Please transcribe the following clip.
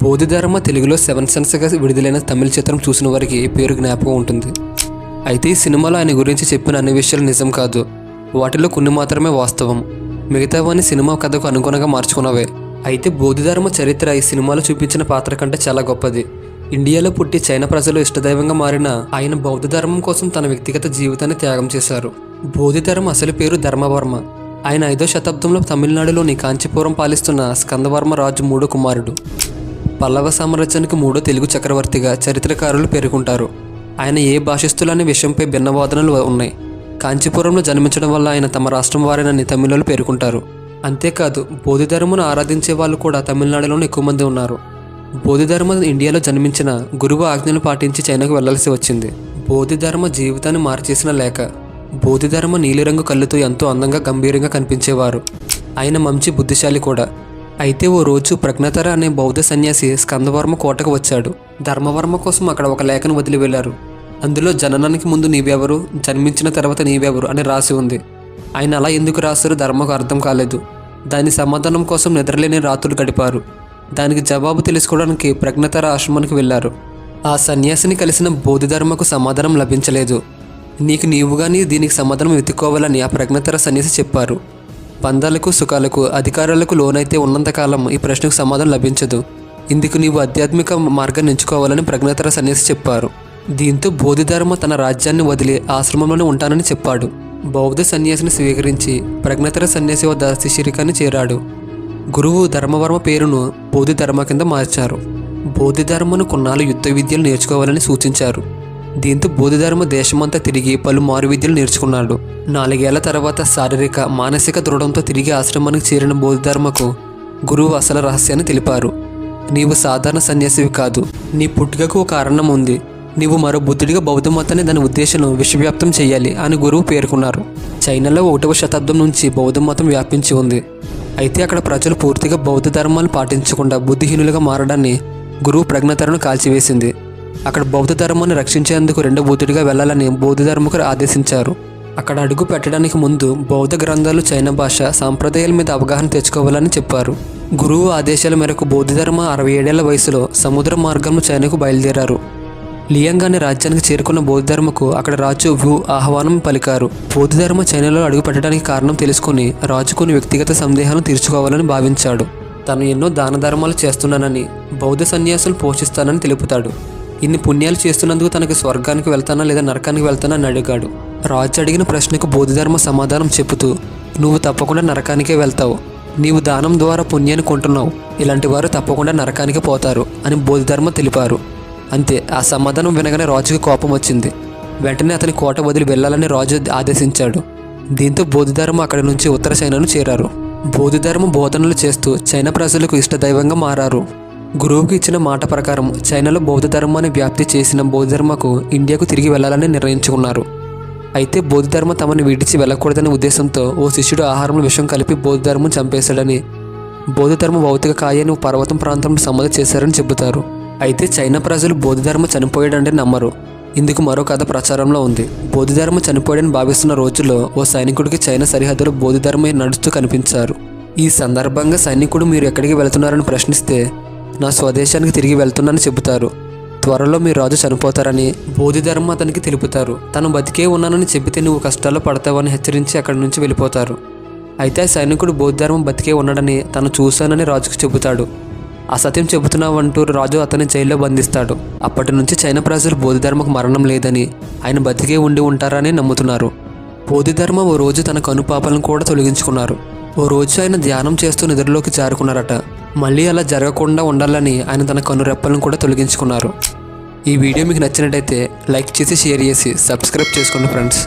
బోధిధర్మ తెలుగులో 7 సెన్స్గా విడుదలైన తమిళ చిత్రం చూసిన వారికి పేరు జ్ఞాపకం ఉంటుంది. అయితే ఈ సినిమాలో ఆయన గురించి చెప్పిన అన్ని విషయాలు నిజం కాదు. వాటిలో కొన్ని మాత్రమే వాస్తవం. మిగతావన్నీ సినిమా కథకు అనుగుణంగా మార్చుకున్నవే. అయితే బోధిధర్మ చరిత్ర ఈ సినిమాలో చూపించిన పాత్ర కంటే చాలా గొప్పది. ఇండియాలో పుట్టి చైనా ప్రజలు ఇష్టదైవంగా మారిన ఆయన బౌద్ధ ధర్మం కోసం తన వ్యక్తిగత జీవితాన్ని త్యాగం చేశారు. బోధిధర్మ అసలు పేరు ధర్మవర్మ. ఆయన 5వ శతాబ్దంలో తమిళనాడులోని కాంచీపురం పాలిస్తున్న స్కందవర్మ రాజు 3వ కుమారుడు. పల్లవ సామ్రాజ్యానికి 3వ తెలుగు చక్రవర్తిగా చరిత్రకారులు పేర్కొంటారు. ఆయన ఏ భాషస్థులు అనే విషయంపై భిన్న వాదనలు ఉన్నాయి. కాంచీపురంలో జన్మించడం వల్ల ఆయన తమ రాష్ట్రం వారేనని తమిళులు పేర్కొంటారు. అంతేకాదు బోధిధర్మను ఆరాధించే వాళ్ళు కూడా తమిళనాడులోనే ఎక్కువ మంది ఉన్నారు. బోధిధర్మ ఇండియాలో జన్మించిన గురువు ఆజ్ఞలు పాటించి చైనాకు వెళ్లాల్సి వచ్చింది. బోధిధర్మ జీవితాన్ని మార్చేసిన లేఖ. బోధిధర్మ నీలిరంగు కళ్ళుతో ఎంతో అందంగా గంభీరంగా కనిపించేవారు. ఆయన మంచి బుద్ధిశాలి కూడా. అయితే ఓ రోజు ప్రజ్ఞతర అనే బౌద్ధ సన్యాసి స్కందవర్మ కోటకు వచ్చాడు. ధర్మవర్మ కోసం అక్కడ ఒక లేఖను వదిలి వెళ్లారు. అందులో జననానికి ముందు నీవెవరు, జన్మించిన తర్వాత నీవెవరు అని రాసి ఉంది. ఆయన అలా ఎందుకు రాశారో ధర్మకు అర్థం కాలేదు. దాని సమాధానం కోసం నిద్రలేని రాత్రులు గడిపారు. దానికి జవాబు తెలుసుకోవడానికి ప్రజ్ఞతర ఆశ్రమానికి వెళ్లారు. ఆ సన్యాసిని కలిసిన బోధిధర్మకు సమాధానం లభించలేదు. నీవు కానీ దీనికి సమాధానం వెతుక్కోవాలని ఆ ప్రజ్ఞతర సన్యాసి చెప్పారు. బంధాలకు, సుఖాలకు, అధికారాలకు లోనైతే ఉన్నంతకాలం ఈ ప్రశ్నకు సమాధానం లభించదు. ఇందుకు నీవు ఆధ్యాత్మిక మార్గాన్ని ఎంచుకోవాలని ప్రజ్ఞతర సన్యాసి చెప్పారు. దీంతో బోధిధర్మ తన రాజ్యాన్ని వదిలి ఆశ్రమంలోనే ఉంటానని చెప్పాడు. బౌద్ధ సన్యాసిని స్వీకరించి ప్రజ్ఞతర సన్యాసి వద్ద శిష్యరికాన్ని చేరాడు. గురువు ధర్మవర్మ పేరును బోధిధర్మ కింద మార్చారు. బోధిధర్మను కొన్నాళ్ళు యుద్ధ విద్యలు నేర్చుకోవాలని సూచించారు. దీంతో బోధిధర్మ దేశమంతా తిరిగి పలు మారు విద్యలు నేర్చుకున్నాడు. 4 ఏళ్ల తర్వాత శారీరక, మానసిక దృఢంతో తిరిగి ఆశ్రమానికి చేరిన బోధిధర్మకు గురువు అసలు రహస్యాన్ని తెలిపారు. నీవు సాధారణ సన్యాసివి కాదు. నీ పుట్టుకకు ఒక కారణం ఉంది. నీవు మరో బుద్ధుడిగా బౌద్ధ మతాన్ని దాని ఉద్దేశం విశ్వవ్యాప్తం చేయాలి అని గురువు పేర్కొన్నారు. చైనాలో 1వ శతాబ్దం నుంచి బౌద్ధ మతం వ్యాపించి ఉంది. అయితే అక్కడ ప్రజలు పూర్తిగా బౌద్ధ ధర్మాలు పాటించకుండా బుద్ధిహీనులుగా మారడాన్ని గురువు ప్రజ్ఞతరను కాల్చివేసింది. అక్కడ బౌద్ధ ధర్మాన్ని రక్షించేందుకు 2వ బుద్ధుడిగా వెళ్లాలని బోధిధర్మకు ఆదేశించారు. అక్కడ అడుగు పెట్టడానికి ముందు బౌద్ధ గ్రంథాలు, చైనా భాష, సాంప్రదాయాల మీద అవగాహన తెచ్చుకోవాలని చెప్పారు. గురువు ఆదేశాల మేరకు బోధిధర్మ 67 ఏళ్ల వయసులో సముద్ర మార్గంలో చైనాకు బయలుదేరారు. లియాంగ్ అనే రాజ్యానికి చేరుకున్న బోధిధర్మకు అక్కడ రాజు వు ఆహ్వానం పలికారు. బోధిధర్మ చైనాలో అడుగు పెట్టడానికి కారణం తెలుసుకుని రాజు కొన్ని వ్యక్తిగత సందేహాలను తీర్చుకోవాలని భావించాడు. తను ఎన్నో దాన ధర్మాలు చేస్తున్నానని, బౌద్ధ సన్యాసులు పోషిస్తానని తెలుపుతాడు. ఇన్ని పుణ్యాలు చేస్తున్నందుకు తనకి స్వర్గానికి వెళ్తానా లేదా నరకానికి వెళ్తానా అని అడిగాడు. రాజు అడిగిన ప్రశ్నకు బోధిధర్మ సమాధానం చెబుతూ, నువ్వు తప్పకుండా నరకానికే వెళ్తావు. నీవు దానం ద్వారా పుణ్యాన్ని కొంటున్నావు. ఇలాంటి వారు తప్పకుండా నరకానికి పోతారు అని బోధిధర్మ తెలిపారు. అంతే. ఆ సమాధానం వినగానే రాజుకి కోపం వచ్చింది. వెంటనే అతని కోట వదిలి వెళ్లాలని రాజు ఆదేశించాడు. దీంతో బోధిధర్మ అక్కడి నుంచి ఉత్తర చైనాను చేరారు. బోధిధర్మ బోధనలు చేస్తూ చైనా ప్రజలకు ఇష్టదైవంగా మారారు. గురువుకి ఇచ్చిన మాట ప్రకారం చైనాలో బౌద్ధ ధర్మాన్ని వ్యాప్తి చేసిన బోధిధర్మకు ఇండియాకు తిరిగి వెళ్లాలని నిర్ణయించుకున్నారు. అయితే బోధిధర్మ తమని విడిచి వెళ్ళకూడదనే ఉద్దేశంతో ఓ శిష్యుడు ఆహారంలో విషం కలిపి బోధిధర్మం చంపేశాడని, బోధిధర్మ భౌతిక కాయాన్ని పర్వతం ప్రాంతంలో సమాధి చేశారని చెబుతారు. అయితే చైనా ప్రజలు బోధిధర్మ చనిపోయాడంటే నమ్మరు. ఇందుకు మరో కథ ప్రచారంలో ఉంది. బోధిధర్మ చనిపోయాడని భావిస్తున్న రోజుల్లో ఓ సైనికుడికి చైనా సరిహద్దులో బోధిధర్మ నడుస్తూ కనిపించారు. ఈ సందర్భంగా సైనికుడు మీరు ఎక్కడికి వెళుతున్నారని ప్రశ్నిస్తే, నా స్వదేశానికి తిరిగి వెళ్తున్నానని చెబుతారు. త్వరలో మీ రాజు చనిపోతారని బోధిధర్మ అతనికి తెలుపుతారు. తను బతికే ఉన్నానని చెబితే నువ్వు కష్టాల్లో పడతావని హెచ్చరించి అక్కడి నుంచి వెళ్ళిపోతారు. అయితే ఆ సైనికుడు బోధిధర్మ బతికే ఉన్నాడని తను చూశానని రాజుకు చెబుతాడు. అసత్యం చెబుతున్నావంటూ రాజు అతన్ని జైల్లో బంధిస్తాడు. అప్పటి నుంచి చైనా ప్రజలు బోధిధర్మకు మరణం లేదని, ఆయన బతికే ఉండి ఉంటారని నమ్ముతున్నారు. బోధిధర్మ ఓ రోజు తన కనుపాపలను కూడా తొలగించుకున్నారు. ఓ రోజు ఆయన ధ్యానం చేస్తూ నిద్రలోకి జారుకున్నారట. మళ్ళీ అలా జరగకుండా ఉండాలని ఆయన తన కనురెప్పలను కూడా తొలగించుకున్నారు. ఈ వీడియో మీకు నచ్చినట్టయితే లైక్ చేసి, షేర్ చేసి, సబ్స్క్రైబ్ చేసుకోండి ఫ్రెండ్స్.